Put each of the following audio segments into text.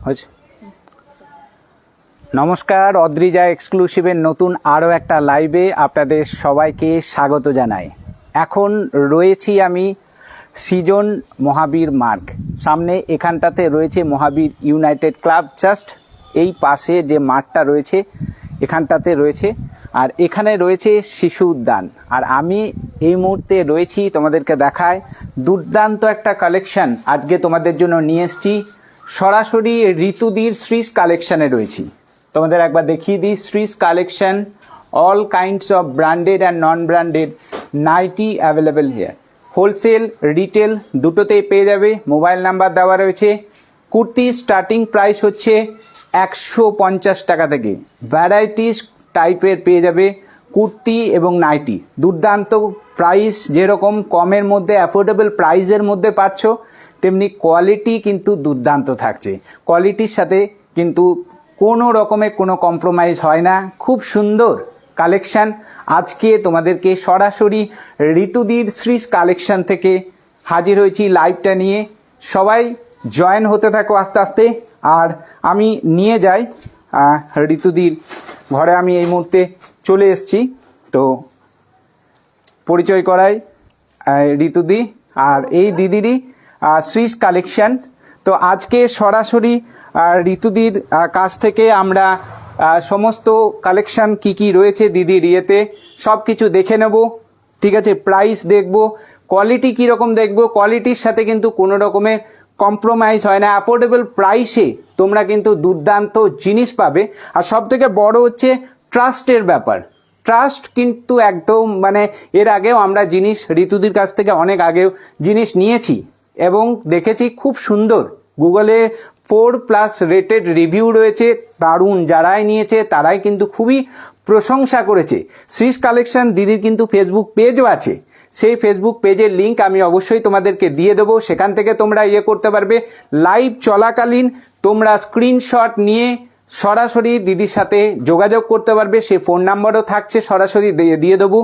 হয়েছে। নমস্কার, অদ্রিজা এক্সক্লুসিভের নতুন আরও একটা লাইভে আপনাদের সবাইকে স্বাগত জানাই। এখন রয়েছি আমি সৃজন মহাবীর মার্গ সামনে, এখানটাতে রয়েছে মহাবীর ইউনাইটেড ক্লাব, জাস্ট এই পাশে যে মাঠটা রয়েছে এখানটাতে রয়েছে, আর এখানে রয়েছে শিশু উদ্যান। আর আমি এই মুহূর্তে রয়েছি, তোমাদেরকে দেখায় দুর্দান্ত একটা কালেকশন আজকে তোমাদের জন্য নিয়ে এসেছি। সরাসরি ঋতুদির শ্রীস কালেকশানে রয়েছি। তোমাদের একবার দেখিয়ে দিই শ্রীস collection, all kinds of branded and non branded nighty available here. Wholesale retail দুটোতেই পেয়ে যাবে। মোবাইল নাম্বার দেওয়া রয়েছে। কুর্তি স্টার্টিং প্রাইস হচ্ছে 150 টাকা থেকে। ভ্যারাইটিস টাইপের পেয়ে যাবে কুর্তি এবং নাইটি। দুর্দান্ত প্রাইস, যেরকম কমের মধ্যে অ্যাফোর্ডেবল প্রাইসের মধ্যে পাচ্ছ, তেমনি কোয়ালিটি কিন্তু দুর্দান্ত থাকছে। কোয়ালিটির সাথে কিন্তু কোনো রকমের কোনো কম্প্রোমাইজ হয় না। খুব সুন্দর কালেকশান আজকে তোমাদেরকে সরাসরি ঋতুদির শ্রীস কালেকশান থেকে হাজির হয়েছি লাইভটা নিয়ে। সবাই জয়েন হতে থাকো আস্তে আস্তে। আর আমি নিয়ে যাই ঋতুদির ঘরে। আমি এই মুহূর্তে চলে এসেছি, তো পরিচয় করাই ঋতুদি আর এই দিদিরই শ্রীস কালেকশান। তো আজকে সরাসরি ঋতুদির কাছ থেকে আমরা সমস্ত কালেকশান কি রয়েছে দিদির ইয়েতে সব কিছু দেখে নেব, ঠিক আছে। প্রাইস দেখব, কোয়ালিটি কীরকম দেখব। কোয়ালিটির সাথে কিন্তু কোনো রকমের কম্প্রোমাইজ হয় না। অ্যাফোর্ডেবল প্রাইসে তোমরা কিন্তু দুর্দান্ত জিনিস পাবে। আর সব থেকে বড় হচ্ছে ট্রাস্টের ব্যাপার। ট্রাস্ট কিন্তু একদম, মানে এর আগেও আমরা জিনিস ঋতুদির কাছ থেকে অনেক আগেও জিনিস নিয়েছি এবং দেখেছি খুব সুন্দর। গুগলে 4+ রেটেড রিভিউ রয়েছে, দারুণ। যারাই নিয়েছে তারাই কিন্তু খুবই প্রশংসা করেছে। শ্রীস কালেকশন দিদির কিন্তু ফেসবুক পেজও আছে। সেই ফেসবুক পেজের লিঙ্ক আমি অবশ্যই তোমাদেরকে দিয়ে দেবো। সেখান থেকে তোমরা করতে পারবে। লাইভ চলাকালীন তোমরা স্ক্রিনশট নিয়ে সরাসরি দিদির সাথে যোগাযোগ করতে পারবে। সে ফোন নাম্বারও থাকছে, সরাসরি দিয়ে দেবো।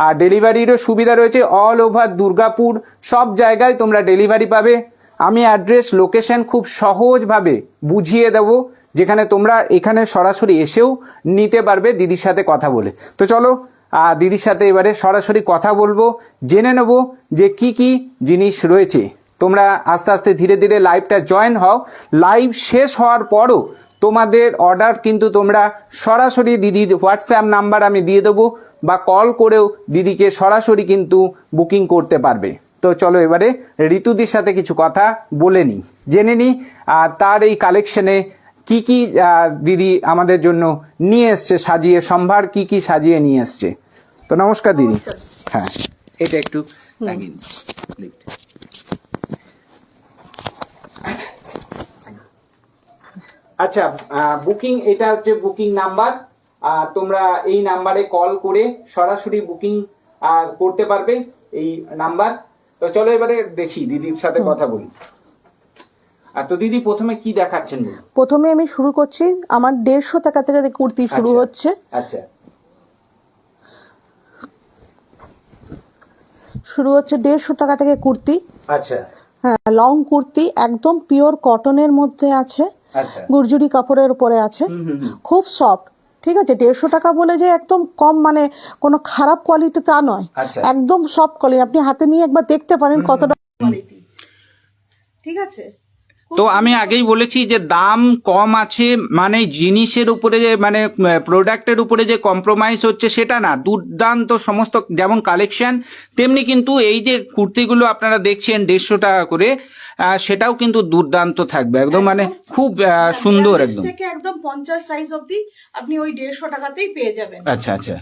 আর ডেলিভারিরও সুবিধা রয়েছে। অল ওভার দুর্গাপুর সব জায়গায় তোমরা ডেলিভারি পাবে। আমি অ্যাড্রেস লোকেশন খুব সহজভাবে বুঝিয়ে দেবো, যেখানে তোমরা এখানে সরাসরি এসেও নিতে পারবে দিদির সাথে কথা বলে। তো চলো দিদির সাথে এবারে সরাসরি কথা বলবো, জেনে নেব যে কি জিনিস রয়েছে। তোমরা আস্তে আস্তে ধীরে ধীরে লাইভটা জয়েন হও। লাইভ শেষ হওয়ার পরও তোমাদের অর্ডার কিন্তু তোমরা সরাসরি দিদির হোয়াটসঅ্যাপ নাম্বার আমি দিয়ে দেবো, বা কল করেও দিদিকে সরাসরি কিন্তু বুকিং করতে পারবে। তো চলো এবারে ঋতুদির সাথে কিছু কথা বলে নিই, জেনে নিই তার এই কালেকশনে কি দিদি আমাদের জন্য নিয়ে এসছে সাজিয়ে, সম্ভার কি সাজিয়ে নিয়ে এসছে। তো নমস্কার দিদি। হ্যাঁ, এটা একটু লাগিয়ে নিই। আচ্ছা, বুকিং, এটা হচ্ছে বুকিং নাম্বার। তোমরা এই নাম্বারে কল করে সরাসরি বুকিং করতে পারবে, এই নাম্বার। তো চলো এবারে দেখি, দিদির সাথে কথা বলি। তো দিদি প্রথমে কি দেখাচ্ছেন? প্রথমে আমি শুরু করছি, আমার 150 টাকা থেকে কুর্তি শুরু হচ্ছে। আচ্ছা, শুরু হচ্ছে 150 টাকা থেকে কুর্তি। আচ্ছা, হ্যাঁ, লং কুর্তি একদম পিওর কটনের মধ্যে আছে, আচ্ছা, গুর্জুরি কাপড়ের উপরে আছে, খুব সফট। ঠিক আছে, 150 টাকা বলে যে একদম কম, মানে কোনো খারাপ কোয়ালিটি তা নয়, একদম সফট কোয়ালিটি। আপনি হাতে নিয়ে একবার দেখতে পারেন কতটা কোয়ালিটি। ঠিক আছে, তো আমি আগেই বলেছি যে দাম কম আছে, মানে জিনিসের উপরে যে, মানে প্রোডাক্টের উপরে যে কম্প্রোমাইজ হচ্ছে সেটা না। দুর্দান্ত সমস্ত, যেমন কালেকশন তেমনি কিন্তু এই যে কুর্তিগুলো আপনারা দেখছেন 150 টাকা করে, সেটাও কিন্তু দুর্দান্ত থাকবে একদম, মানে খুব সুন্দর একদম। একদম 50 সাইজ অবধি আপনি ওই 150 টাকাতেই পেয়ে যাবেন। আচ্ছা আচ্ছা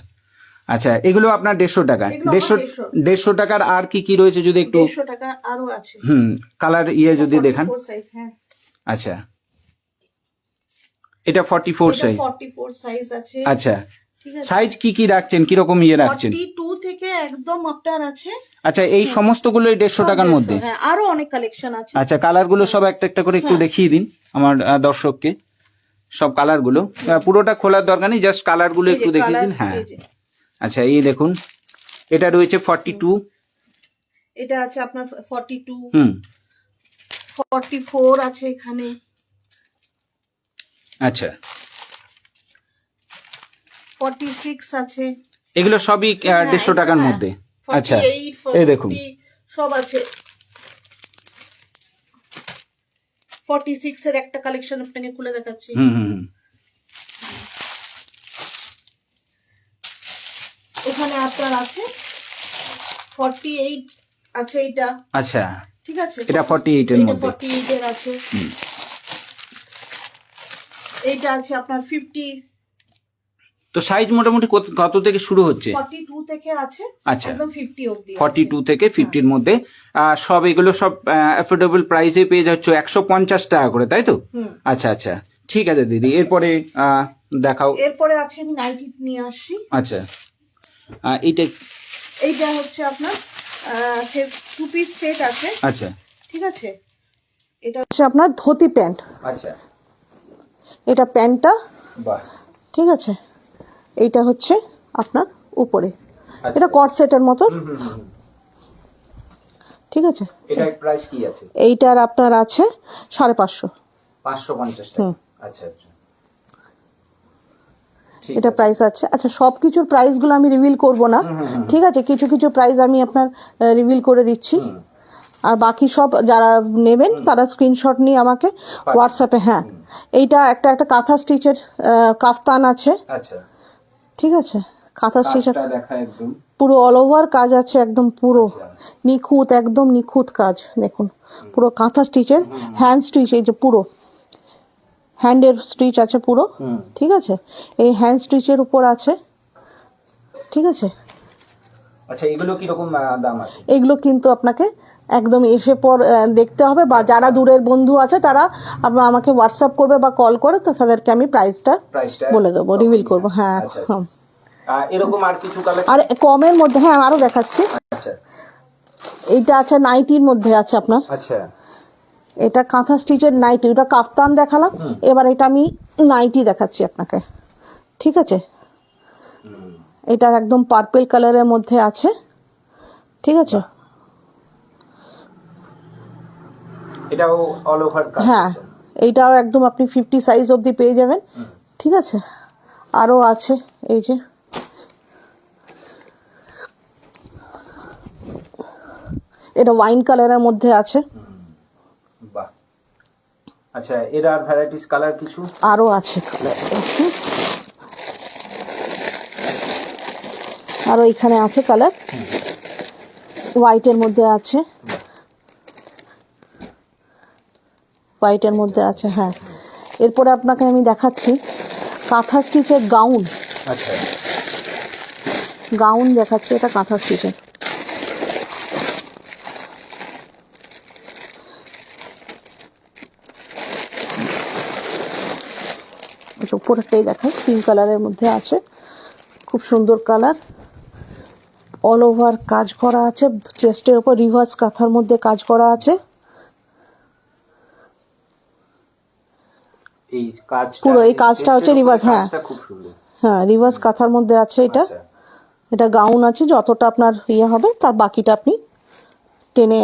আচ্ছা, এগুলো আপনার 150 টাকা। 150 টাকার আর কি রয়েছে যদি একটু? 150 টাকা আরো আছে। কালার যদি দেখান। আচ্ছা, এটা 44 সাইজ। 44 সাইজ আছে। আচ্ছা, সাইজ কি রাখছেন, কিরকম রাখছেন? 42 থেকে একদম আপনার আছে। আচ্ছা, এই সমস্তগুলো 150 টাকার মধ্যে? হ্যাঁ, আরো অনেক কালেকশন আছে। আচ্ছা, কালারগুলো সব একটা করে একটু দেখিয়ে দিন আমার দর্শককে। সব কালারগুলো পুরোটা খোলার দরকার নেই, জাস্ট কালারগুলো একটু দেখিয়ে দিন। হ্যাঁ, আচ্ছা, এই দেখুন, এটা রয়েছে 42, এটা আছে আপনার 42, 44 আছে এখানে, আচ্ছা, 46 আছে, এগুলো সবই 150 টাকার হ্যাঁ, মধ্যে। আচ্ছা, 48, এই দেখুন 40 সব আছে। 46 এর একটা কালেকশন আপনাকে খুলে দেখাচ্ছি। হুম হুম হুম। এখানে আপনার আছে 48 আছে এটা, আচ্ছা, ঠিক আছে, এটা 48 এর মধ্যে। 48 এর আছে। এইটা আছে আপনার 50, তো সাইজ মোটামুটি কত থেকে শুরু হচ্ছে? 42 থেকে আছে, আচ্ছা, একদম 50 অবধি 42 থেকে 50 এর মধ্যে। সব এগুলো সব অ্যাফোর্ডেবল প্রাইসে পেয়ে যাচ্ছে 150 টাকা করে, তাই তো? আচ্ছা আচ্ছা, ঠিক আছে দিদি, এরপরে দেখাও। এরপরে আছে আমি নাইটি নিয়ে আসছি। আচ্ছা, এইটা এইটা হচ্ছে আপনার টু পিস সেট আছে, আচ্ছা ঠিক আছে। এটা হচ্ছে আপনার ধুতি প্যান্ট, আচ্ছা, এটা প্যান্টটা, বাহ, ঠিক আছে। এইটা হচ্ছে আপনার উপরে, আচ্ছা। এটা কট সেটের মতো, ঠিক আছে। এটার প্রাইস কি আছে? এইটার আপনার আছে 550, 550 টাকা। আচ্ছা আচ্ছা, ঠিক এটা আছে। প্রাইস আছে। আচ্ছা, সবকিছুর প্রাইস গুলো আমি রিভিল করব না, ঠিক আছে, কিছু কিছু প্রাইস আমি আপনার রিভিল করে দিচ্ছি। আর বাকি সব যারা নেবেন তারা স্ক্রিনশট নিয়ে আমাকে হোয়াটসঅ্যাপে, হ্যাঁ। এইটা একটা একটা কাঁথা স্টিচের কাফতান আছে, আচ্ছা, ঠিক আছে, কাঁথা স্টিচের কাজটা দেখা একদম পুরো অল ওভার কাজ আছে, একদম পুরো আচ্ছা। নিখুঁত, একদম নিখুঁত কাজ দেখুন, পুরো কাঁথা স্টিচের হ্যান্ড স্টিচ, এই যে পুরো হ্যান্ডের স্টিচ আছে পুরো, ঠিক আছে। এই হ্যান্ড স্টিচের উপর আছে, ঠিক আছে। আচ্ছা, এগুলো কি রকম দাম আছে? এগুলো কিন্তু আপনাকে একদম এসে পর দেখতে হবে, বা যারা দূরের বন্ধু আছে তারা আমাকে হোয়াটসঅ্যাপ করবে বা কল করে, তো তাদেরকে আমি প্রাইসটা বলে দেবো, রিভিল করবো, হ্যাঁ। এরকম আর কিছু কালেকশন? আর কমের মধ্যে, হ্যাঁ, আরো দেখাচ্ছি। আচ্ছা, এইটা আছে নাইটির মধ্যে আছে আপনার, আচ্ছা, এটা কাঁথা স্টিচের নাইটি, ওটা কাফতান দেখালাম, এবার এটা আমি নাইটি দেখাচ্ছি আপনাকে, ঠিক আছে। এটার একদম পার্পল কালারের মধ্যে আছে, ঠিক আছে। এটাও অল ওভার কাজ? হ্যাঁ, এইটাও একদম আপনি 50 সাইজ অবধি পেয়ে যাবেন, ঠিক আছে। আরো আছে, এই যে এটা ওয়াইন কালারের মধ্যে আছে, বাহ। আচ্ছা, এর আর ভ্যারাইটিস কালার কিছু? আরো আছে কালার, আরো এখানে আছে কালার, হোয়াইটের মধ্যে আছে, হোয়াইটের মধ্যে আছে, হ্যাঁ। এরপরে আপনাকে আমি দেখাচ্ছি কাঁথা স্টিচের গাউন, আচ্ছা, গাউন দেখাচ্ছি, এটা কাঁথা স্টিচের, উপরেরটাই দেখাই, পিঙ্ক কালারের মধ্যে আছে, খুব সুন্দর কালার, অল ওভার কাজ করা আছে, চেস্টের উপর রিভার্স কাঁথার মধ্যে কাজ করা আছে, এই কাজটা, পুরো এই কাজটা হচ্ছে রিভার্স, হ্যাঁ খুব সুন্দর, হ্যাঁ, রিভার্স কাঁথার মধ্যে আছে এটা। আচ্ছা। এটা গাউন আছে, যতটা আপনার ইয়ে হবে তার বাকিটা আপনি টেনে,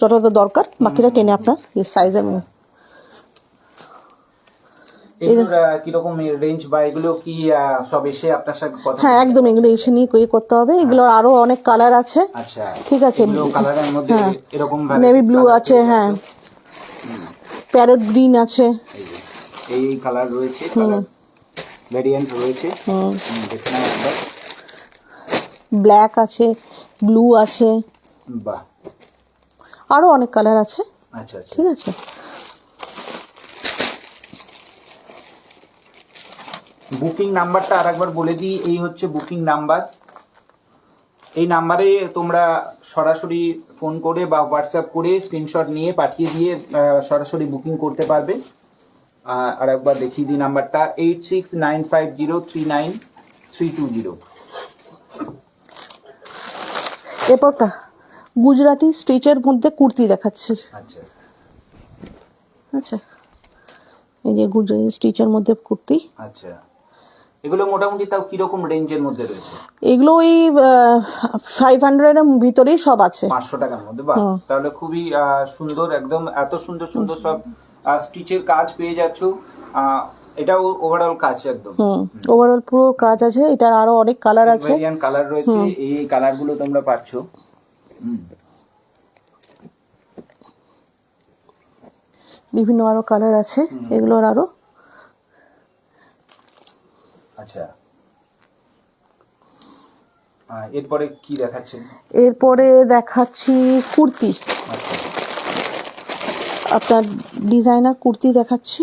যতটা দরকার বাকিটা টেনে আপনার সাইজের। এগুলোর কিরকম রেঞ্জ বা এগুলো কি সব এসে আপনার সাথে কথা? হ্যাঁ, একদম এগুলো এসে নিয়ে করতে হবে। এগুলোর আরো অনেক কালার আছে, আচ্ছা, ঠিক আছে। কালারের মধ্যে এরকম নেভি ব্লু আছে, হ্যাঁ, প্যারট গ্রিন আছে, এই কালার রয়েছে, কালার ভেরিয়েন্ট রয়েছে, দেখে নাও একবার। ব্ল্যাক আছে, ব্লু আছে, বাহ, আরো অনেক কালার আছে, আচ্ছা আচ্ছা, ঠিক আছে। বুকিং নাম্বারটা আরেকবার বলে দিই, এই হচ্ছে বুকিং নাম্বার। এই নাম্বারে তোমরা সরাসরি ফোন করে বা হোয়াটসঅ্যাপ করে স্ক্রিনশট নিয়ে পাঠিয়ে দিয়ে সরাসরি বুকিং করতে পারবে। আর একবার দেখিয়ে দিই নাম্বারটা, 8695039320। এরপরটা গুজরাটি স্টিচের মধ্যে কুর্তি দেখাচ্ছি, আচ্ছা আচ্ছা, এই যে গুজরাটি স্টিচের মধ্যে কুর্তি। আচ্ছা, এগুলো মোটামুটি তাও কিরকম রেঞ্জের মধ্যে রয়েছে? এগুলো ওই 500 এর ভিতরেই সব আছে, 500 টাকার মধ্যে। বাহ, তাহলে খুবই সুন্দর, একদম এত সুন্দর সুন্দর সব স্টিচের কাজ পেয়ে যাচ্ছ। এটা ওভারঅল কাজ একদম। ওভারঅল পুরো কাজ আছে। এটার আরো অনেক কালার আছে, ভেরিয়েন্ট কালার রয়েছে, এই কালার গুলো তোমরা পাচ্ছো। বিভিন্ন আরো কালার আছে এগুলোর আরো। আচ্ছা, এরপরে কি দেখাচ্ছেন? এরপরে দেখাচ্ছি কুর্তি, আপনার ডিজাইনার কুর্তি দেখাচ্ছি।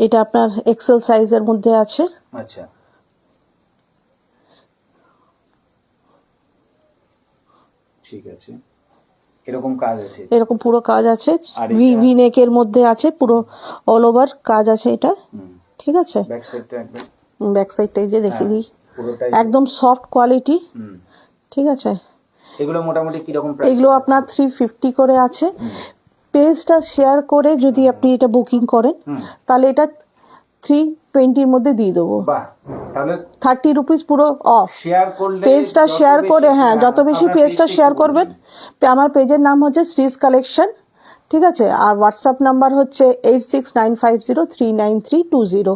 এটা আপনার এক্সেল সাইজের মধ্যে আছে। আচ্ছা, ঠিক আছে, এরকম কাজ আছে, এরকম পুরো কাজ আছে, ভি নেকের মধ্যে আছে, পুরো অল ওভার কাজ আছে এটা। ঠিক আছে, ব্যাক সাইডটা একদম, ব্যাক সাইডটাই যে দেখিয়ে দিই, পুরোটাই একদম সফট কোয়ালিটি। ঠিক আছে, এগুলো মোটামুটি কি রকম প্রাইস? এগুলো আপনার 350 করে আছে। পেজটা শেয়ার করে যদি আপনি এটা বুকিং করেন তাহলে এটা 320 মধ্যে দিয়ে দেবো। বাহ, তাহলে 30 রুপিস পুরো অফ। শেয়ার করলে, পেজটা শেয়ার করে, হ্যাঁ যত বেশি পেজটা শেয়ার করবেন। আমার পেজের নাম হচ্ছে শ্রীজ কালেকশন। ঠিক আছে, আর হোয়াটসঅ্যাপ নাম্বার হচ্ছে 8695039320।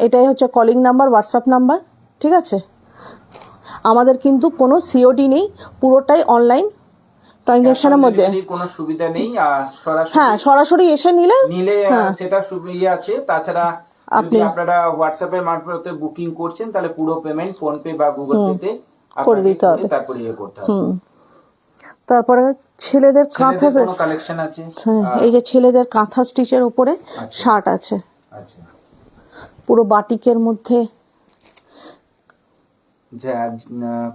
এটাই হচ্ছে কলিং নাম্বার, হোয়াটসঅ্যাপ নাম্বার। ঠিক আছে, আমাদের কিন্তু কোনো সিওডি নেই, পুরোটাই অনলাইন ট্রানজাকশনের মধ্যে, কোনো সুবিধা নেই। সরাসরি, হ্যাঁ সরাসরি এসে নিলে সেটা সুবিধা আছে। তাছাড়া যদি আপনারা হোয়াটসঅ্যাপের মারফতে বুকিং করছেন তাহলে পুরো পেমেন্ট ফোন পে বা গুগল পেতে করে দিতে হবে, তারপরে করতে হবে। তারপরে ছেলেদের কাঁথা কালেকশন আছে, এই যে ছেলেদের কাঁথা স্টিচের উপরে শার্ট আছে। আচ্ছা, পুরো বাটিকের মধ্যে।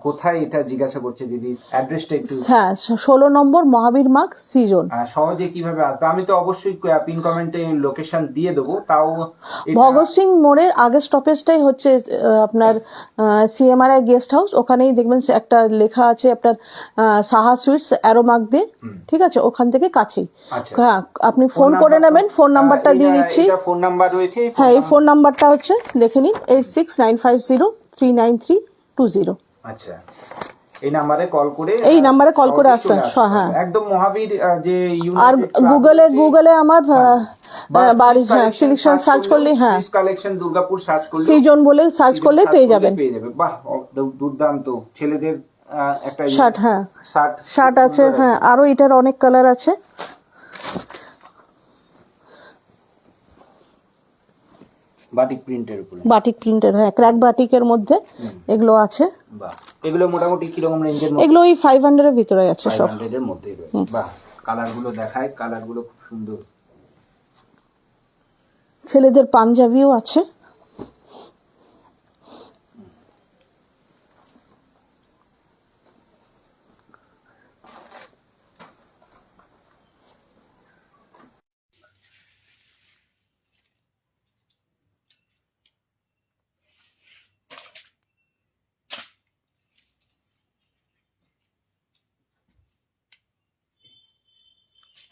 কোথায় এটা জিজ্ঞাসা করছে দিদি, অ্যাড্রেসটা একটু? হ্যাঁ, 16 নম্বর মহাবীর মার্গ সিজন। সহজে কিভাবে আসবে? আমি তো অবশ্যই পিন কমেন্টে লোকেশন দিয়ে দেবো। তাও ভগৎ সিং মোড়ের আগের স্টপেজটাই হচ্ছে আপনার সিএমআরআই গেস্ট হাউস। ওখানেই দেখবেন একটা লেখা আছে আপনার সাহা সুইটস অ্যারো মার্ক দিয়ে। ঠিক আছে, ওখান থেকে কাছেই। হ্যাঁ, আপনি ফোন করে নেবেন, ফোন নাম্বারটা দিয়ে দিচ্ছি। ফোন নাম্বার রয়েছে, হ্যাঁ এই ফোন নাম্বারটা হচ্ছে দেখে নিন, 8695039320। আচ্ছা, এই নাম্বারে কল করে, আসতেন। হ্যাঁ, একদম মহাবীর যে আর গুগলে আমার বাড়ি সিলেকশন সার্চ করলে, হ্যাঁ কালেকশন দুর্গাপুর সার্চ করলে, সিজন বলে সার্চ করলে পেয়ে যাবেন। বাহ, দুর্দান্ত ছেলেদের একটা শার্ট, হ্যাঁ শার্ট আছে। হ্যাঁ, আরো এটার অনেক কালার আছে। বাটিক প্রিন্টের উপরে, বাটিক প্রিন্টের, হ্যাঁ ক্র্যাক বাটিকের মধ্যে এগুলো আছে। বাহ, এগুলো মোটামুটি কি রকম রেঞ্জের মধ্যে? এগুলো ওই 500 এর ভিতরে আছে, সব 500 এর মধ্যেই রয়েছে। বাহ, কালারগুলো দেখায়, কালারগুলো খুব সুন্দর। ছেলেদের পাঞ্জাবিও আছে।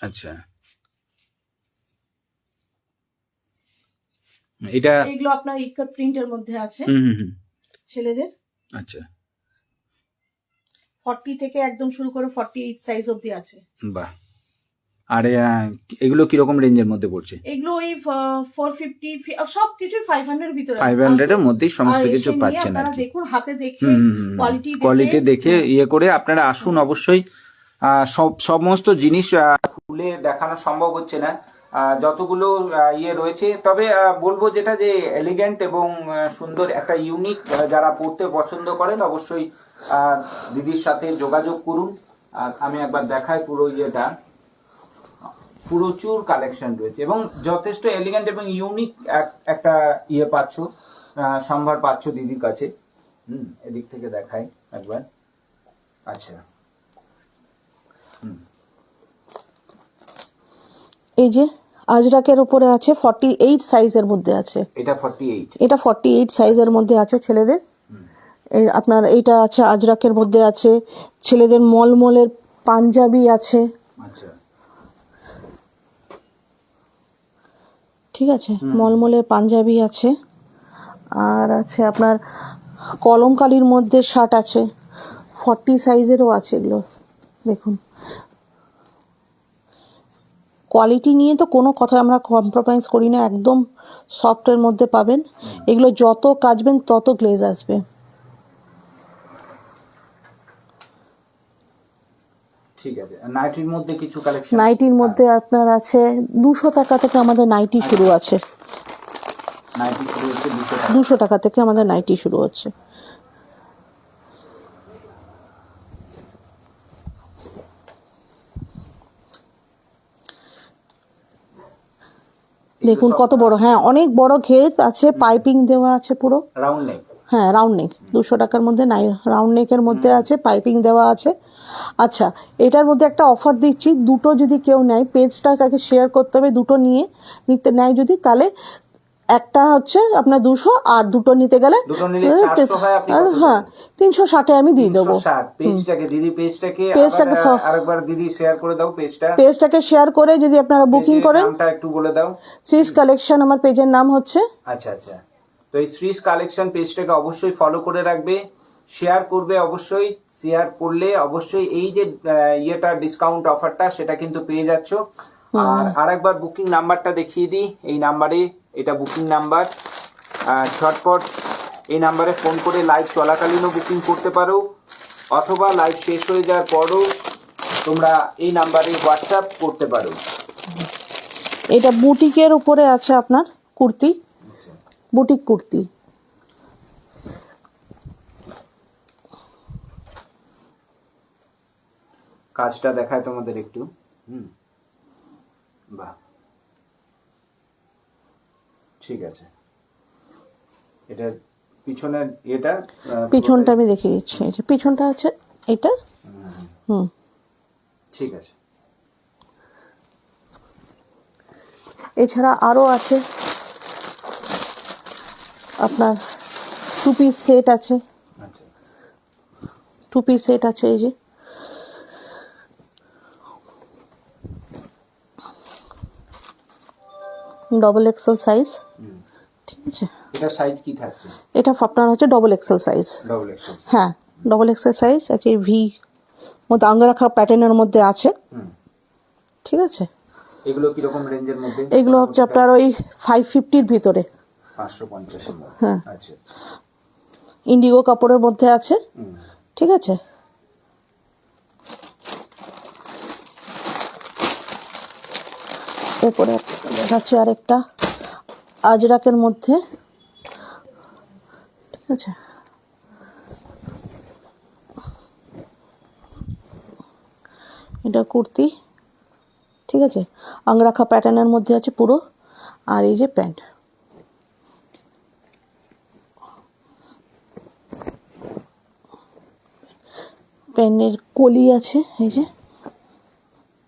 আচ্ছা, এগুলো আপনার ইকত প্রিন্টের মধ্যে আছে ছেলেদের। আচ্ছা, 40 থেকে একদম শুরু করে 48 সাইজ অবধি আছে। বাহ, আর এগুলো কি রকম রেঞ্জের মধ্যে পড়ছে? এগুলো ওই 450 সবকিছু 500 এর ভিতরে, 500 এর মধ্যেই সমস্ত কিছু পাচ্ছেন। আর দেখুন, হাতে দেখে কোয়ালিটি দেখে ইয়ে করে আপনারা আসুন অবশ্যই। সমস্ত জিনিস খুলে দেখানো সম্ভব হচ্ছে না, যতগুলো ইয়ে রয়েছে। তবে বলবো যেটা, যে এলিগেন্ট এবং সুন্দর একটা ইউনিক, যারা পড়তে পছন্দ করেন অবশ্যই দিদির সাথে যোগাযোগ করুন। আর আমি একবার দেখাই পুরো ইয়েটা, প্রচুর কালেকশন রয়েছে এবং যথেষ্ট এলিগেন্ট এবং ইউনিক একটা ইয়ে পাচ্ছ, সম্ভার পাচ্ছ দিদির কাছে। এদিক থেকে দেখাই একবার। আচ্ছা, এই যে আজরাকের উপরে আছে, 48 সাইজের মধ্যে আছে। এটা 48, এটা 48 সাইজের মধ্যে আছে ছেলেদের। আপনার এইটা আছে আজরাকের মধ্যে আছে। ছেলেদের মলমলের পাঞ্জাবি আছে। আচ্ছা, ঠিক আছে, মলমলের পাঞ্জাবি আছে। আর আছে আপনার কলমকালির মধ্যে শার্ট আছে, 40 সাইজেরও আছে। এগুলো দেখুন, কোয়ালিটি নিয়ে তো কোনো কথা আমরা কম্প্রোমাইজ করি না, একদম সফটের মধ্যে পাবেন। এগুলো যত কাচবেন তত গ্লেজ আসবে। ঠিক আছে, নাইটির মধ্যে কিছু কালেকশন। নাইটির মধ্যে আপনার আছে 200 টাকা থেকে আমাদের নাইটি শুরু আছে। নাইটি শুরু হচ্ছে 200 টাকা। 200 টাকা থেকে আমাদের নাইটি শুরু হচ্ছে। দেখুন কত বড়, হ্যাঁ অনেক বড় ঘের আছে, পাইপিং দেওয়া আছে পুরো রাউন্ড নেক। হ্যাঁ রাউন্ড নেক, 200 টাকার মধ্যে রাউন্ড নেকের মধ্যে আছে, পাইপিং দেওয়া আছে। আচ্ছা, এটার মধ্যে একটা অফার দিচ্ছি, দুটো যদি কেউ নেয়, পেজটা কাকে শেয়ার করতে হবে, দুটো নিতে নেয় যদি, তাহলে একটা হচ্ছে আপনার 200, আর দুটো নিতে গেলে দুটো নিলে 400 হয়। আপনি কত হ্যাঁ 360 আমি দিয়ে দেবো। 360। পেজটাকে দিদি, পেজটাকে আরেকবার দিদি শেয়ার করে দাও। পেজটাকে শেয়ার করে যদি আপনারা বুকিং করেন, নামটা একটু বলে দাও। শ্রীস কালেকশন আমার পেজের নাম হচ্ছে। আচ্ছা আচ্ছা, তো এই শ্রীস কালেকশন পেজটাকে অবশ্যই ফলো করে রাখবে, শেয়ার করবে অবশ্যই। শেয়ার করলে অবশ্যই এই যে ইয়েটা ডিসকাউন্ট অফারটা সেটা কিন্তু পেয়ে যাচ্ছ। আর আরেকবার বুকিং নাম্বারটা দেখিয়ে দিই। এই নাম্বারে, এটা বুকিং নাম্বার, ঝটপট এই নাম্বারে ফোন করে লাইভ চলাকালীনও বুকিং করতে পারো, অথবা লাইভ শেষ হয়ে যাওয়ার পরও তোমরা এই নাম্বারে হোয়াটসঅ্যাপ করতে পারো। এটা বুটিকের উপরে আছে আপনার কুর্তি, বুটিক কুর্তি। কাজটা দেখায় তোমাদের একটু। বাহ, ঠিক আছে। এটার পিছনের পিছনটা আমি দেখিয়ে দিচ্ছি, এই যে পিছনটা আছে এটা। ঠিক আছে। এছাড়া আরো আছে আপনার 2 পিস সেট আছে। আচ্ছা, 2 পিস সেট আছে, এই যে ডবল এক্সেল সাইজ। ঠিক আছে, এটা সাইজ কি থাকছে? এটা আপনার হচ্ছে double XL size. Double XL, হ্যাঁ ডবল এক্সেল সাইজ আছে, ভি মধ্যে আঙ্গরাখা প্যাটার্নের মধ্যে আছে। ঠিক আছে, এগুলো কি রকম রেঞ্জের মধ্যে? এগুলো হচ্ছে আপনার ওই 550-র ভিতরে, 550 এর মধ্যে। হ্যাঁ, আচ্ছা, ইন্ডিগো কাপড়ের মধ্যে আছে। ঠিক আছে, এরপরে দেখাচ্ছি আরেকটা আজরাকের মধ্যে। ঠিক আছে, এটা কুর্তি। ঠিক আছে, আংরাখা প্যাটার্নের মধ্যে আছে পুরো, আর এই যে প্যান্ট। প্যান্টের কলি আছে, এই যে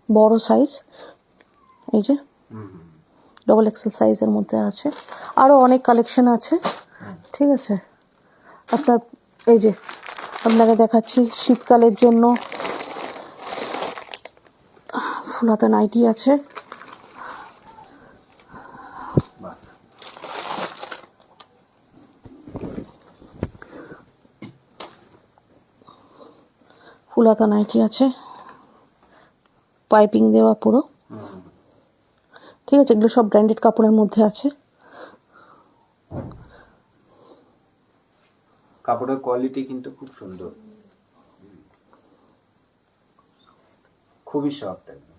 বড় সাইজ, এই যে ডবল এক্সেল সাইজের মধ্যে আছে। আরও অনেক কালেকশন আছে। ঠিক আছে, আপনার এই যে আপনাকে দেখাচ্ছি শীতকালের জন্য ফুলাতা নাইটি আছে। ফুলাতা নাইটি আছে, পাইপিং দেওয়া পুরো। ঠিক আছে, এগুলো সব ব্র্যান্ডেড কাপড়ের মধ্যে আছে। কাপড়ের কোয়ালিটি কিন্তু খুব সুন্দর, খুবই সফট একদম।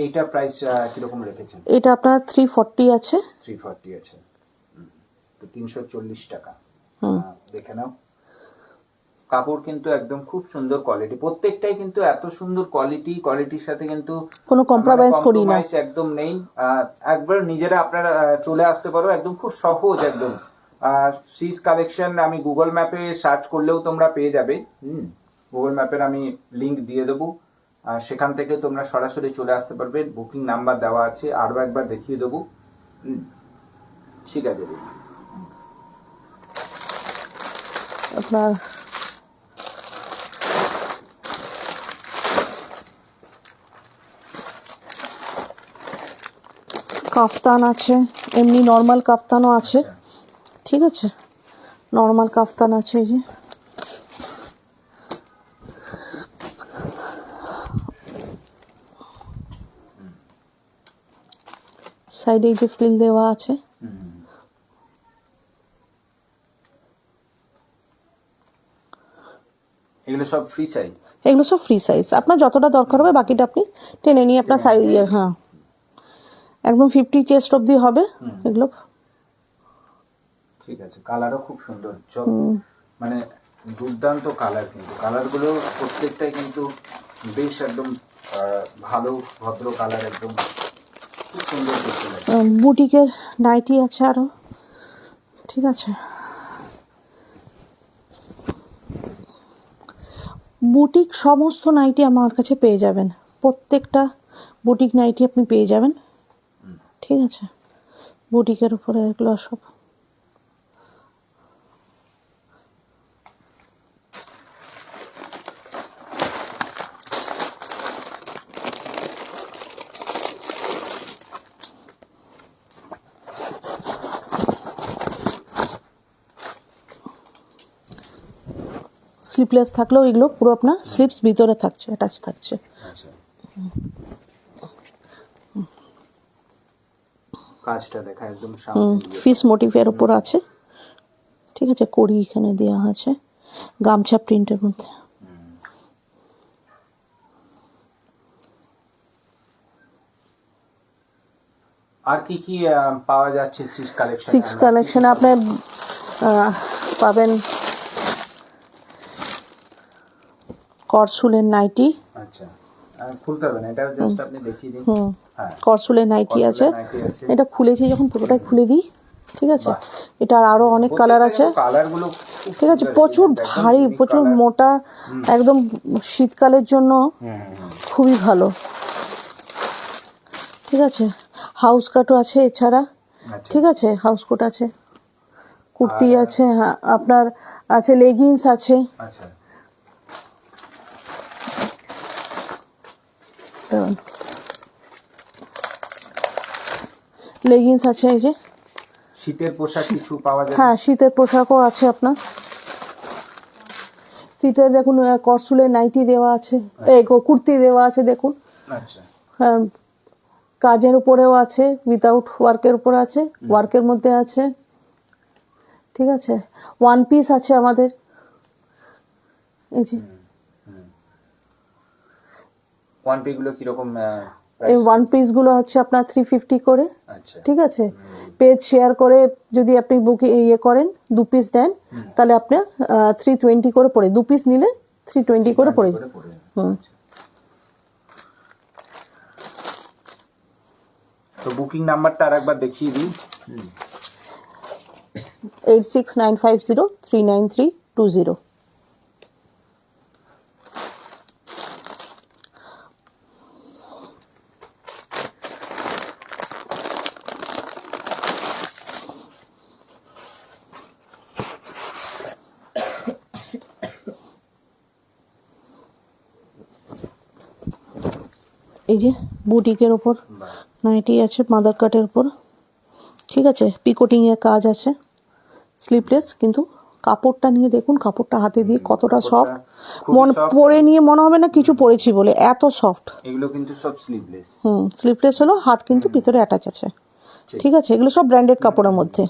এইটা প্রাইস কিরকম রেখেছেন? এটা আপনার 340 আছে। 340 আছে, তো 340 টাকা। দেখে নাও, কাপড় কিন্তু একদম খুব সুন্দর কোয়ালিটি, প্রত্যেকটাই কিন্তু এত সুন্দর কোয়ালিটির সাথে কিন্তু কোনো কম্প্রোমাইজ করি না, একদম নেই। একবার নিজেরা আপনারা চলে আসতে পারো, একদম খুব সহজ একদম। শ্রীস কালেকশন আমি গুগল ম্যাপে সার্চ করলেও তোমরা পেয়ে যাবে। গুগল ম্যাপের আমি লিংক দিয়ে দেবো, সেখান থেকে তোমরা সরাসরি চলে আসতে পারবে। বুকিং নাম্বার দেওয়া আছে, আরো একবার দেখিয়ে দেবো। ঠিক আছে, আপনার কাফতান আছে, এমনি নর্মাল কাফতানও আছে। ঠিক আছে, নর্মাল কাফতান আছে, এই যে সাইডে এই যে ফ্রিল দেওয়া আছে। এগুলো সব ফ্রি সাইজ? এগুলো সব ফ্রি সাইজ, আপনার যতটা দরকার হবে বাকিটা আপনি টেনে নিয়ে আপনার সাইজ, হ্যাঁ একদম 50 চেস্ট অবধি হবে এগুলো। ঠিক আছে, কালারও খুব সুন্দর, মানে দুর্দান্ত কালার, কিন্তু কালারগুলো প্রত্যেকটাই কিন্তু বেশ একদম ভালো ভদ্র কালার, একদম খুব সুন্দর দেখতে লাগে। বুটিকের নাইটি আছে আরো, ঠিক আছে। বুটিক সমস্ত নাইটি আমার কাছে পেয়ে যাবেন, প্রত্যেকটা বুটিক নাইটি আপনি পেয়ে যাবেন, ঠিক আছে। বুটিকের উপরে এগুলো সব স্লিপলেস থাকলেও এগুলো পুরো আপনার স্লিপস ভিতরে থাকছে, অ্যাটাচ থাকছে। কাজটা দেখা একদম সামনে ফিস মোটিভের উপর আছে, ঠিক আছে। কড়ি এখানে দেওয়া আছে গামছা প্রিন্টের মধ্যে। আর কি কি পাওয়া যাচ্ছে সিক্স কালেকশন? সিক্স কালেকশনে আপনি পাবেন করসুলের নাইটি। আচ্ছা, খুলতে হবে না, এটা জাস্ট আপনি দেখিয়ে দিন। হ্যাঁ, করসুলের নাইটি আছে, এটা খুলেছি যখন পুরোটাই খুলে দিই, ঠিক আছে। এটার আরো অনেক কালার আছে, কালারগুলো ঠিক আছে। প্রচুর ভারী, প্রচুর মোটা, একদম শীতকালের জন্য খুবই ভালো, ঠিক আছে। হাউস কাটও আছে এছাড়া, ঠিক আছে। হাউস কোট আছে, কুর্তি আছে, আপনার আছে লেগিংস আছে। আচ্ছা, লেগিংস আছে, এই যে শীতের পোশাক কিছু পাওয়া যায়? হ্যাঁ, শীতের পোশাকও আছে আপনার। শীতের দেখুন করসুলের নাইটি দেওয়া আছে, এই কুর্তি দেওয়া আছে দেখুন। আচ্ছা, হ্যাঁ, কাজের উপরেও আছে, উইদাউট ওয়ার্কের উপরে আছে, ওয়ার্কের মধ্যে আছে, ঠিক আছে। ওয়ান পিস আছে আমাদের, এই যে ওয়ান পিস গুলো কিরকম? এই ওয়ান পিস গুলো হচ্ছে আপনার 350 করে, আচ্ছা, ঠিক আছে। পেজ শেয়ার করে যদি আপনি বুকিং করেন, 2 পিস নেন, তাহলে আপনার 320 করে পড়ে, 2 পিস নিলে 320 করে পড়ে। তো বুকিং নাম্বারটা আরেকবার দেখিয়ে দিই। 8695039320। এই যে বুটিকের ওপর নাইটি আছে, মাদার কাটের উপর, ঠিক আছে। পিকোটিং এর কাজ আছে, স্লিপলেস, কিন্তু কাপড়টা নিয়ে দেখুন, কাপড়টা হাতে দিয়ে কতটা সফট, পরে নিয়ে মনে হবে না কিছু পরেছি বলে, এত সফট। এগুলো কিন্তু সব স্লিভলেস। স্লিপলেস হলো, হাত কিন্তু ভিতরে অ্যাটাচ আছে, ঠিক আছে। এগুলো সব ব্র্যান্ডেড কাপড়ের মধ্যে।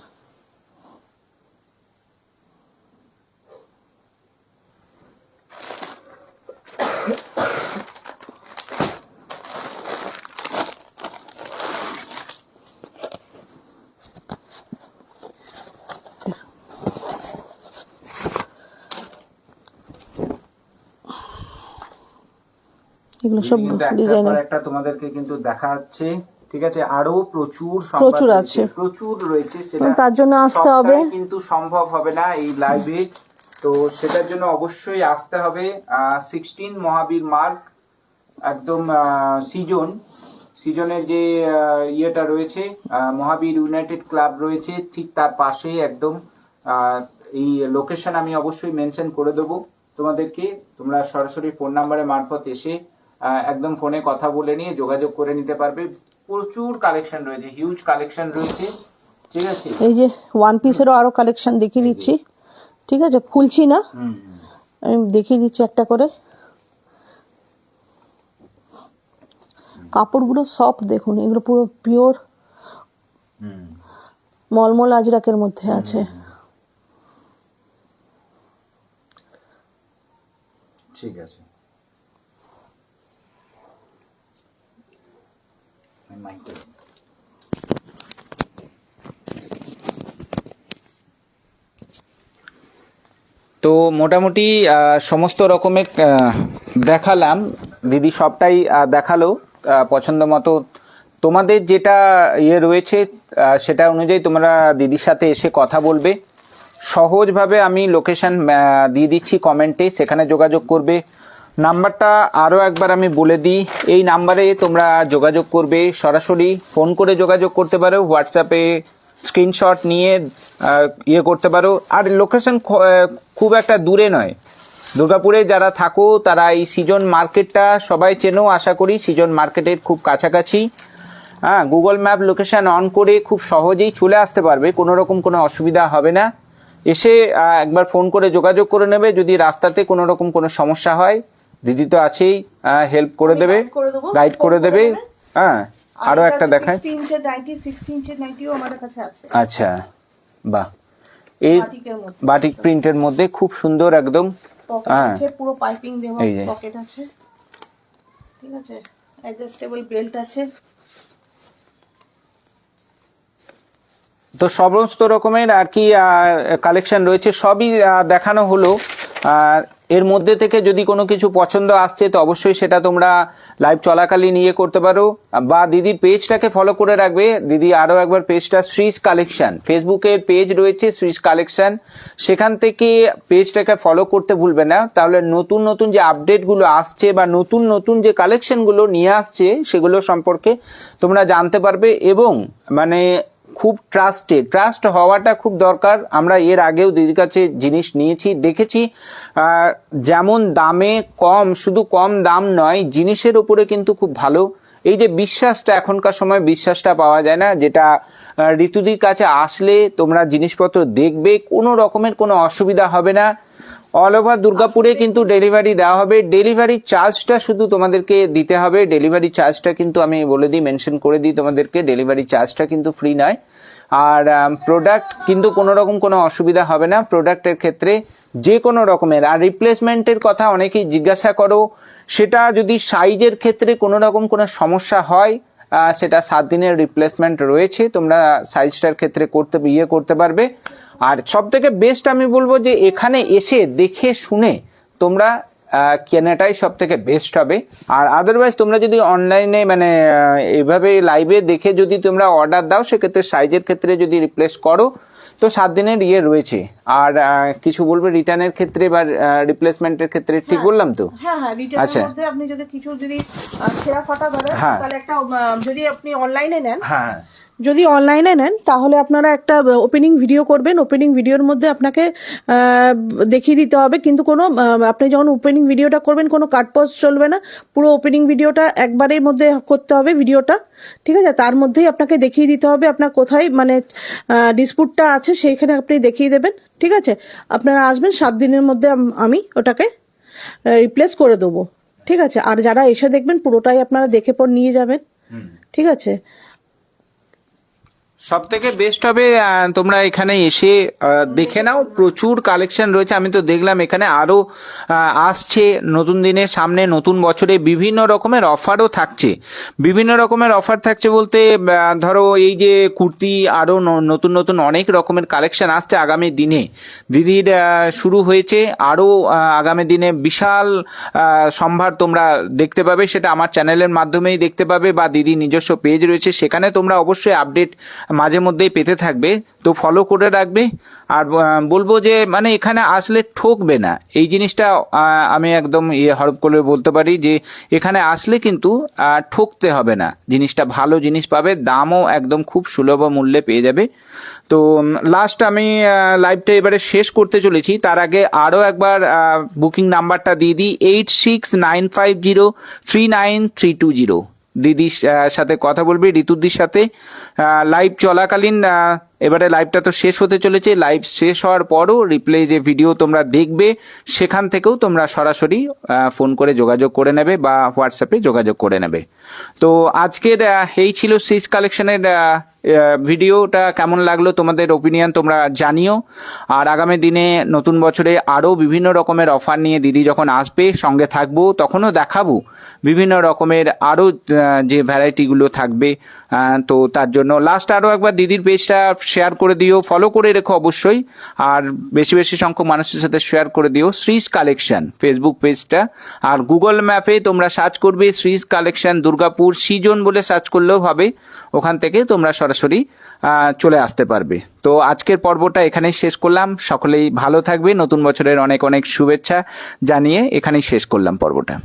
এগুলো সব ডিজাইনার, একটা তোমাদেরকে কিন্তু দেখাচ্ছে, ঠিক আছে। আরো প্রচুর আছে, প্রচুর রয়েছে, তার জন্য আসতে হবে, কিন্তু সম্ভব হবে না এই লাইভে। তো সেটার জন্য অবশ্যই আসতে হবে 16 মহাবীর মার্গ, একদম সিজনের যে ইয়েটা রয়েছে, মহাবীর ইউনাইটেড ক্লাব রয়েছে, ঠিক তার পাশেই একদম। এই লোকেশন আমি অবশ্যই মেনশন করে দেবো তোমাদেরকে। তোমরা সরাসরি ফোন নাম্বারের মারফত এসে একদম ফোনে কথা বলে নিয়ে যোগাযোগ করে নিতে পারবে। প্রচুর কালেকশন রয়েছে, হিউজ কালেকশন রয়েছে, ঠিক আছে। এই যে ওয়ান পিসেরও আরো কালেকশন দেখিয়ে দিচ্ছি, ঠিক আছে। খুলছি না, আমি দেখিয়ে দিচ্ছি একটা করে। কাপড়গুলো সফট দেখুন, এগুলো পুরো পিওর মলমল আজরাকের মধ্যে আছে। ঠিক আছে। তো মোটামুটি সমস্ত রকমের দেখালাম, দিদি সবটাই দেখালো পছন্দ মতো। তোমাদের যেটা রয়েছে সেটা অনুযায়ী তোমরা দিদির সাথে এসে কথা বলবে। সহজভাবে আমি লোকেশন দিয়ে দিচ্ছি কমেন্টে, সেখানে যোগাযোগ করবে। নাম্বারটা আরও একবার আমি বলে দিই, এই নাম্বারে তোমরা যোগাযোগ করবে, সরাসরি ফোন করে যোগাযোগ করতে পারো, হোয়াটসঅ্যাপে স্ক্রিনশট নিয়ে করতে পারো। আর লোকেশন খুব একটা দূরে নয়, দুর্গাপুরে যারা থাকো তারা এই সৃজন মার্কেটটা সবাই চেনো আশা করি, সৃজন মার্কেটের খুব কাছাকাছি। হ্যাঁ, গুগল ম্যাপ লোকেশন অন করে খুব সহজেই চলে আসতে পারবে, কোনো রকম কোনো অসুবিধা হবে না। এসে একবার ফোন করে যোগাযোগ করে নেবে, যদি রাস্তাতে কোনো রকম কোনো সমস্যা হয় দিদি তো আছেই, হেল্প করে দেবে, গাইড করে দেবে। হ্যাঁ, আরো একটা দেখায়। আচ্ছা, বাহ, এই বাটিক প্রিন্টের মধ্যে খুব সুন্দর একদম। হ্যাঁ, পুরো পাইপিং দেওয়া পকেট আছে, ঠিক আছে, অ্যাডজাস্টেবল বেল্ট আছে। তো সমস্ত রকমের আর কি কালেকশন রয়েছে, সবই দেখানো হলো। এর মধ্যে থেকে যদি কোনো কিছু পছন্দ আসছে তো অবশ্যই সেটা তোমরা লাইভ চলাকালীন করতে পারো, বা দিদির পেজটাকে ফলো করে রাখবে। দিদি আরও একবার পেজটা শ্রীজ কালেকশন, ফেসবুকের পেজ রয়েছে শ্রীজ কালেকশন, সেখান থেকে পেজটাকে ফলো করতে ভুলবে না। তাহলে নতুন নতুন যে আপডেটগুলো আসছে বা নতুন নতুন যে কালেকশনগুলো নিয়ে আসছে সেগুলো সম্পর্কে তোমরা জানতে পারবে। এবং মানে খুব ট্রাস্ট হওয়াটা খুব দরকার। আমরা এর আগেও দিদির কাছে জিনিস নিয়েছি, দেখেছি যেমন দামে কম, শুধু কম দাম নয়, জিনিসের উপরে কিন্তু খুব ভালো। এই যে বিশ্বাসটা, এখনকার সময় বিশ্বাসটা পাওয়া যায় না, যেটা ঋতুদির কাছে আসলে তোমরা জিনিসপত্র দেখবে, কোনো রকমের কোনো অসুবিধা হবে না। অল ওভার দুর্গাপুরে কিন্তু ডেলিভারি দেওয়া হবে। ডেলিভারি চার্জটা শুধু তোমাদেরকে দিতে হবে। ডেলিভারি চার্জটা কিন্তু আমি বলে দিই, মেনশন করে দিই তোমাদেরকে, ডেলিভারি চার্জটা কিন্তু ফ্রি নয়। আর প্রোডাক্ট কিন্তু কোনো রকম কোনো অসুবিধা হবে না প্রোডাক্টের ক্ষেত্রে, যে কোনো রকমের। আর রিপ্লেসমেন্টের কথা অনেকেই জিজ্ঞাসা করো, সেটা যদি সাইজের ক্ষেত্রে কোনো রকম কোনো সমস্যা হয় সেটা 7 দিনের রিপ্লেসমেন্ট রয়েছে, তোমরা সাইজটার ক্ষেত্রে করতে পারবে। আর সব থেকে বেস্ট আমি বলবো যে এখানে এসে দেখে শুনে তোমরা কেনাটাই সব থেকে বেস্ট হবে। আর আদারওয়াইজ তোমরা যদি অনলাইনে মানে এভাবে লাইভে দেখে যদি তোমরা অর্ডার দাও, সেক্ষেত্রে সাইজের ক্ষেত্রে যদি রিপ্লেস করো তো 7 দিনের রয়েছে। আর কিছু বলবে রিটার্নের ক্ষেত্রে বা রিপ্লেসমেন্টের ক্ষেত্রে, ঠিক বললাম তো? হ্যাঁ, রিটার্নের মধ্যে আপনি যদি কিছু ছেঁড়া ফাটা ধরে, তাহলে একটা যদি আপনি অনলাইনে নেন, যদি অনলাইনে নেন তাহলে আপনারা একটা ওপেনিং ভিডিও করবেন। ওপেনিং ভিডিওর মধ্যে আপনাকে দেখিয়ে দিতে হবে, কিন্তু কোনো আপনি যখন ওপেনিং ভিডিওটা করবেন কোনো কাটপোস্ট চলবে না, পুরো ওপেনিং ভিডিওটা একবারের মধ্যে করতে হবে ভিডিওটা, ঠিক আছে। তার মধ্যেই আপনাকে দেখিয়ে দিতে হবে আপনার কোথায় মানে ডিসপুটটা আছে, সেইখানে আপনি দেখিয়ে দেবেন, ঠিক আছে। আপনারা আসবেন, 7 দিনের মধ্যে আমি ওটাকে রিপ্লেস করে দেবো, ঠিক আছে। আর যারা এসে দেখবেন পুরোটাই আপনারা দেখে পর নিয়ে যাবেন, ঠিক আছে। সব থেকে বেস্ট হবে তোমরা এখানে এসে দেখে নাও, প্রচুর কালেকশন রয়েছে। আমি তো দেখলাম এখানে আরো আসছে নতুন দিনের সামনে, নতুন বছরে বিভিন্ন রকমের অফারও থাকছে। বিভিন্ন রকমের অফার থাকছে বলতে ধরো এই যে কুর্তি, আরো নতুন নতুন অনেক রকমের কালেকশন আসছে আগামী দিনে। দিদির শুরু হয়েছে, আরো আগামী দিনে বিশাল সম্ভার তোমরা দেখতে পাবে। সেটা আমার চ্যানেলের মাধ্যমেই দেখতে পাবে, বা দিদি নিজস্ব পেজ রয়েছে, সেখানে তোমরা অবশ্যই আপডেট মাঝে মধ্যেই পেতে থাকবে, তো ফলো করে রাখবে। আর বলবো যে মানে এখানে আসলে ঠকবে না, এই জিনিসটা আমি একদম হরফ করে বলতে পারি যে এখানে আসলে কিন্তু ঠকতে হবে না, জিনিসটা ভালো জিনিস পাবে, দামও একদম খুব সুলভ মূল্যে পেয়ে যাবে। তো লাস্ট আমি লাইভটা এবারে শেষ করতে চলেছি, তার আগে আরও একবার বুকিং নাম্বারটা দিয়ে দিই, 8695039320। দিদির সাথে কথা বলবে, ঋতুদির সাথে লাইভ চলাকালীন এবারে লাইভটা তো শেষ হতে চলেছে, লাইভ শেষ হওয়ার পরও রিপ্লে যে ভিডিও তোমরা দেখবে সেখান থেকেও তোমরা সরাসরি ফোন করে যোগাযোগ করে নেবে বা হোয়াটসঅ্যাপে যোগাযোগ করে নেবে। তো আজকের এই ছিল সিজ কালেকশনের ভিডিওটা। কেমন লাগলো তোমাদের ওপিনিয়ন তোমরা জানিও। আর আগামী দিনে নতুন বছরে আরও বিভিন্ন রকমের অফার নিয়ে দিদি যখন আসবে সঙ্গে থাকবো, তখনও দেখাবো বিভিন্ন রকমের আরও যে ভ্যারাইটিগুলো থাকবে। তো তার জন্য লাস্ট আরও একবার দিদির পেজটা শেয়ার করে দিও, ফলো করে রেখো অবশ্যই, আর বেশি বেশি সংখ্যক মানুষের সাথে শেয়ার করে দিও শ্রীজ কালেকশন ফেসবুক পেজটা। আর গুগল ম্যাপে তোমরা সার্চ করবে শ্রীজ কালেকশন দুর্গাপুর সিজন বলে সার্চ করলেও হবে, ওখান থেকে তোমরা সরাসরি চলে আসতে পারবে। তো আজকের পর্বটা এখানেই শেষ করলাম। সকলেই ভালো থাকবে, নতুন বছরের অনেক অনেক শুভেচ্ছা জানিয়ে এখানেই শেষ করলাম পর্বটা।